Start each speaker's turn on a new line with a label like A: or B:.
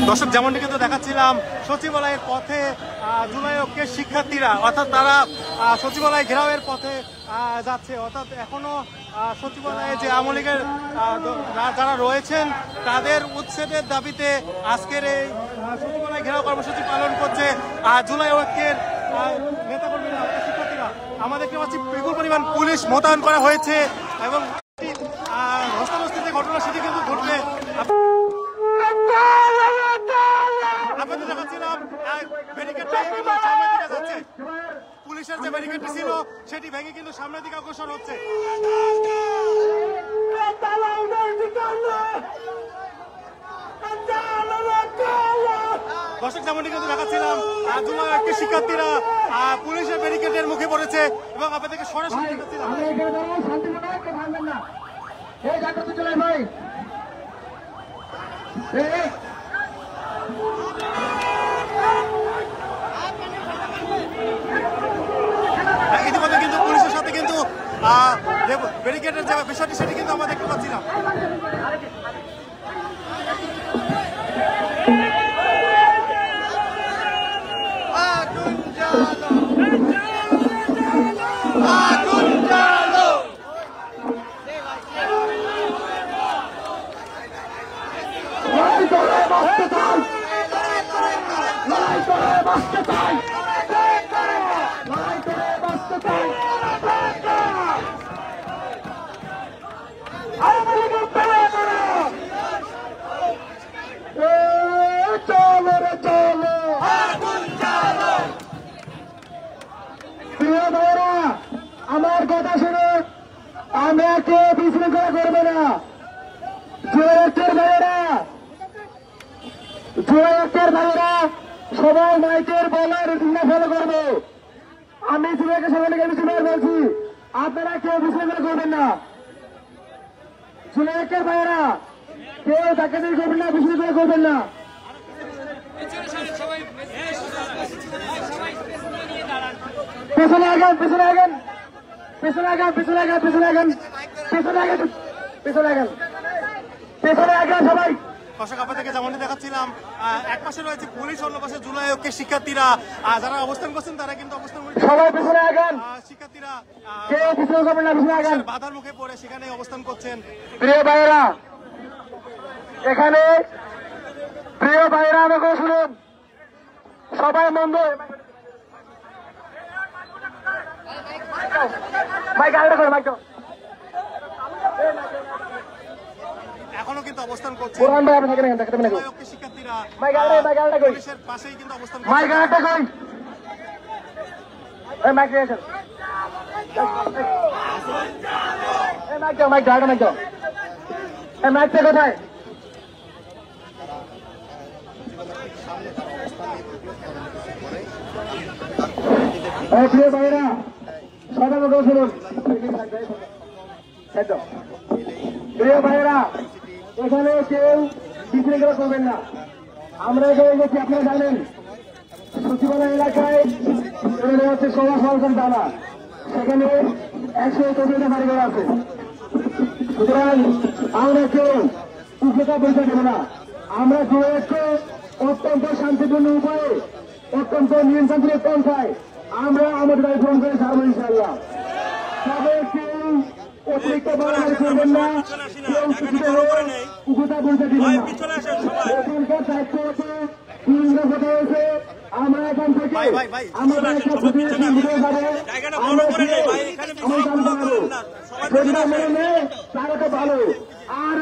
A: দর্শক, যেমনটি কিন্তু দেখাচ্ছিলাম সচিবালয়ের পথে জুলাই ঐক্যের শিক্ষার্থীরা, অর্থাৎ তারা সচিবালয় ঘেরাওয়ের পথে যাচ্ছে। অর্থাৎ এখনো সচিবালয়ে যে আওয়ামী লীগের যারা রয়েছেন তাদের উচ্ছেদের দাবিতে আজকের এই সচিবালয় ঘেরাও কর্মসূচি পালন করছে জুলাই ঐক্যের নেতাকর্মীরা, শিক্ষার্থীরা। আমরা দেখতে পাচ্ছি বিপুল পরিমাণ পুলিশ মোতায়েন করা হয়েছে এবং ধস্তাধস্তি যে ঘটনা সেটি কিন্তু ঘটবে। আপনাদের দেখাচ্ছিলাম ব্যারিকেডটা সামনের দিকে যাচ্ছে, পুলিশের যে ব্যারিকেডটি ছিল সেটি ভেঙে কিন্তু সামনের দিকে অগ্রসর হচ্ছে। দর্শক, যেমনটি কিন্তু দেখাচ্ছিলাম জুলাই ঐক্যের শিক্ষার্থীরা পুলিশের ব্যারিকেডের মুখে পড়েছে এবং আপনাদেরকে সরাসরি দেখাচ্ছিলাম। ইতিমধ্যে কিন্তু পুলিশের সাথে কিন্তু ব্যারিকেডের যে বিষয়টি সেটি কিন্তু আমরা দেখতে পাচ্ছিলাম।
B: আমার কথা শুনে আমরা কেউ বিশৃঙ্খলা করবো না। জুয়েলের ভাইয়েরা সবাই মাইকের বলার রুটিনটা ফলো করবো। আমি জুয়েলকে সবাইকে বলছি, আপনারা কেউ বিশৃঙ্খলা করবেন না। জুয়েলের ভাইয়েরা কেউ ডাকাতি করবেন না, বিশৃঙ্খলা করবেন না। পেছনে আগান, পেছনে আগান, পেছনে আগান, পেছনে আগান, পেছনে আগান, পেছনে আগান, পেছনে আগান, পেছনে আগান সবাই।
A: দর্শক, আপনাদেরকে যেমনটি দেখাচ্ছিলাম এক পাশে রয়েছে পুলিশ, অন্য পাশে জুলাই ঐক্যের শিক্ষার্থীরা যারা অবস্থান করছেন তারা কিন্তু অবস্থান
B: সবাই পেছনে আগান।
A: শিক্ষার্থীরা
B: কেউ পিছনে যাবেন না, পিছনে আগান।
A: বাধার মুখে পড়ে সেখানে অবস্থান করছেন।
B: প্রিয় ভাইয়েরা, এখানে প্রিয় ভাইয়েরা আমাকে শুনুন, সবাই মন্দ
A: এখনো কিন্তু অবস্থান করছে শিক্ষার্থীরা, পুলিশের পাশেই কিন্তু অবস্থান করছে।
B: কোথায় প্রিয় ভাইয়েরা, সবাই আমাকে শুনুন। প্রিয় ভাইয়েরা, এখানে কেউ বিশৃঙ্খলা করবেন না। আমরা এখানে গেছি, আপনারা জানেন সচিবালয় এলাকায় হচ্ছে 16 সরকার দানা, সেখানে 100 বাড়িঘর আছে। সুতরাং আমরা কেউ উপেক্ষা বসে দেব না। আমরা জুয়েলকে অত্যন্ত শান্তিপূর্ণ উপায়ে, অত্যন্ত নিয়মতান্ত্রিক পন্থায় আমরা আমাদের দায়িত্ব পূরণ করে ছাড়বো ইনশাআল্লাহ। তবে কেউ অতিরিক্ত বাড়াবাড়ি করবেন না, কেউ কিছুতে উপেক্ষা বসে দেবেন না। এখানকার দায়িত্ব হচ্ছে হয়েছে, আমরা এখান থেকে আমাদের একটা প্রতিনিধি ঘুরে যাবো, আমরা মনে নেই তারা তো ভালো। আর